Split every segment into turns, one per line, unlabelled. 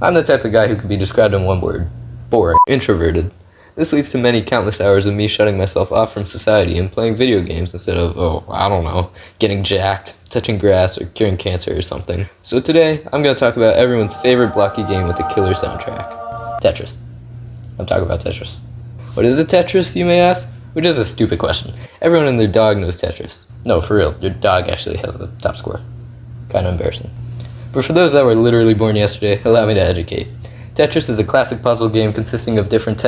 I'm the type of guy who could be described in one word: boring, introverted. This leads to many countless hours of me shutting myself off from society and playing video games instead of, I don't know, getting jacked, touching grass, or curing cancer or something. So today, I'm going to talk about everyone's favorite blocky game with a killer soundtrack: Tetris. I'm talking about Tetris. What is a Tetris, you may ask? Which is a stupid question. Everyone and their dog knows Tetris. No, for real, your dog actually has the top score. Kinda embarrassing. But for those that were literally born yesterday, allow me to educate. Tetris is a classic puzzle game consisting of different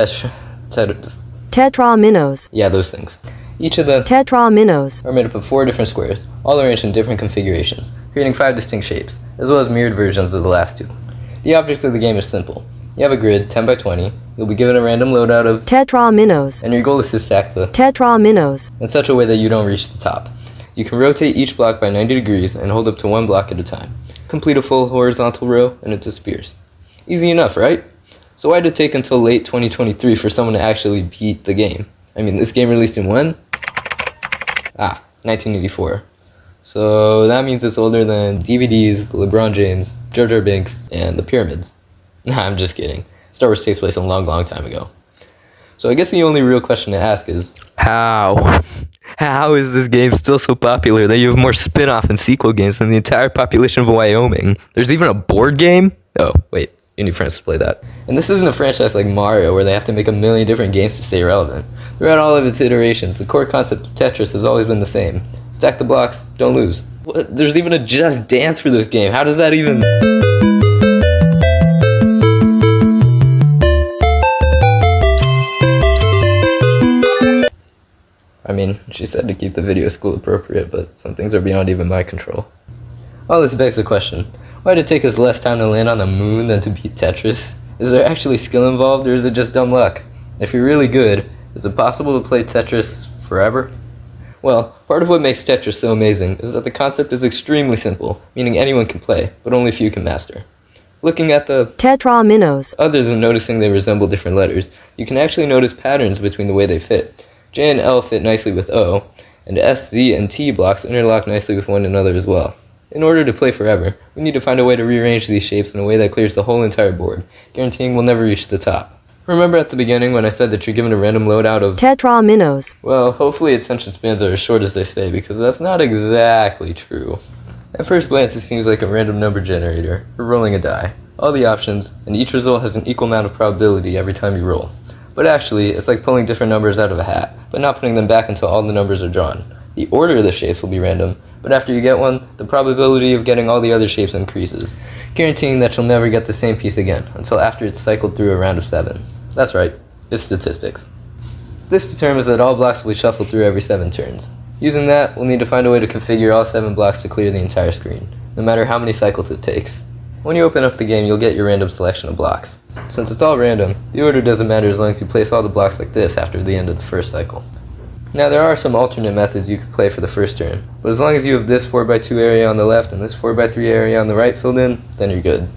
Tetraminos.
Yeah, those things. Each of them
Tetraminos
are made up of 4 different squares, all arranged in different configurations, creating 5 distinct shapes, as well as mirrored versions of the last 2. The object of the game is simple. You have a grid, 10 by 20, you'll be given a random loadout of
Tetraminos,
and your goal is to stack the
Tetraminos
in such a way that you don't reach the top. You can rotate each block by 90 degrees and hold up to 1 block at a time. Complete a full horizontal row and it disappears. Easy enough, right? So why did it take until late 2023 for someone to actually beat the game? I mean, this game released in when? 1984. So that means it's older than DVDs, LeBron James, Jar Jar Binks, and the pyramids. Nah, I'm just kidding. Star Wars takes place a long, long time ago. So I guess the only real question to ask is, how? How is this game still so popular that you have more spin-off and sequel games than the entire population of Wyoming? There's even a board game? Oh, wait. You need friends to play that. And this isn't a franchise like Mario where they have to make a million different games to stay relevant. Throughout all of its iterations, the core concept of Tetris has always been the same. Stack the blocks, don't lose. What? There's even a Just Dance for this game. How does that even... I mean, she said to keep the video school appropriate, but some things are beyond even my control. All this begs the question, why did it take us less time to land on the moon than to beat Tetris? Is there actually skill involved, or is it just dumb luck? If you're really good, is it possible to play Tetris forever? Well, part of what makes Tetris so amazing is that the concept is extremely simple, meaning anyone can play, but only few can master. Looking at the
Tetraminos,
other than noticing they resemble different letters, you can actually notice patterns between the way they fit. J and L fit nicely with O, and S, Z, and T blocks interlock nicely with one another as well. In order to play forever, we need to find a way to rearrange these shapes in a way that clears the whole entire board, guaranteeing we'll never reach the top. Remember at the beginning when I said that you're given a random loadout of
Tetraminos?
Well, hopefully attention spans are as short as they say, because that's not exactly true. At first glance, it seems like a random number generator, or rolling a die. All the options, and each result has an equal amount of probability every time you roll. But actually, it's like pulling different numbers out of a hat, but not putting them back until all the numbers are drawn. The order of the shapes will be random, but after you get one, the probability of getting all the other shapes increases, guaranteeing that you'll never get the same piece again, until after it's cycled through a round of 7. That's right, it's statistics. This determines that all blocks will be shuffled through every 7 turns. Using that, we'll need to find a way to configure all 7 blocks to clear the entire screen, no matter how many cycles it takes. When you open up the game, you'll get your random selection of blocks. Since it's all random, the order doesn't matter as long as you place all the blocks like this after the end of the first cycle. Now there are some alternate methods you could play for the first turn, but as long as you have this 4x2 area on the left and this 4x3 area on the right filled in, then you're good.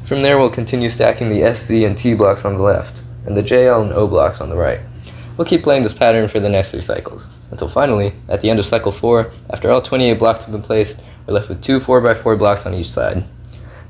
From there we'll continue stacking the S, Z, and T blocks on the left, and the J, L, and O blocks on the right. We'll keep playing this pattern for the next 3 cycles, until finally, at the end of cycle 4, after all 28 blocks have been placed, we're left with 2 4x4 blocks on each side.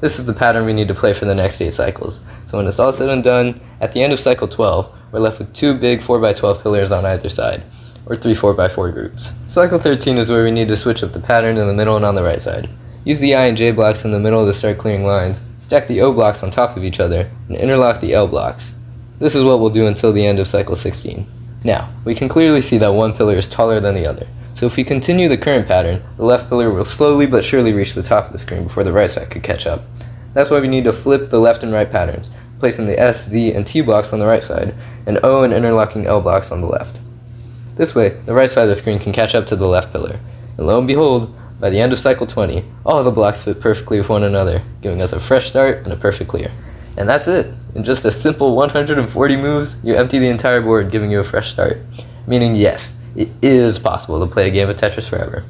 This is the pattern we need to play for the next 8 cycles. So when it's all said and done, at the end of cycle 12, we're left with 2 big 4x12 pillars on either side, or 3 4x4 groups. Cycle 13 is where we need to switch up the pattern in the middle and on the right side. Use the I and J blocks in the middle to start clearing lines, stack the O blocks on top of each other, and interlock the L blocks. This is what we'll do until the end of cycle 16. Now, we can clearly see that one pillar is taller than the other. So if we continue the current pattern, the left pillar will slowly but surely reach the top of the screen before the right side could catch up. That's why we need to flip the left and right patterns, placing the S, Z, and T blocks on the right side, and O and interlocking L blocks on the left. This way, the right side of the screen can catch up to the left pillar. And lo and behold, by the end of cycle 20, all the blocks fit perfectly with one another, giving us a fresh start and a perfect clear. And that's it. In just a simple 140 moves, you empty the entire board, giving you a fresh start. Meaning, yes, it is possible to play a game of Tetris forever.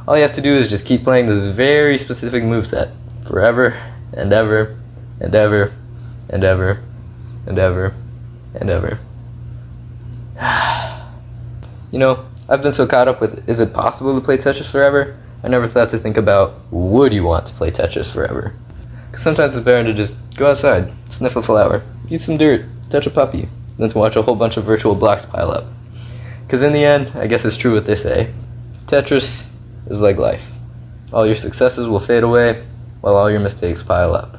All you have to do is just keep playing this very specific moveset forever and ever and ever and ever and ever and ever. You know, I've been so caught up with, is it possible to play Tetris forever? I never thought to think about, would you want to play Tetris forever? Because Sometimes it's better to just go outside, sniff a flower, eat some dirt, touch a puppy, than to watch a whole bunch of virtual blocks pile up. Because in the end, I guess it's true what they say. Tetris is like life. All your successes will fade away, while all your mistakes pile up.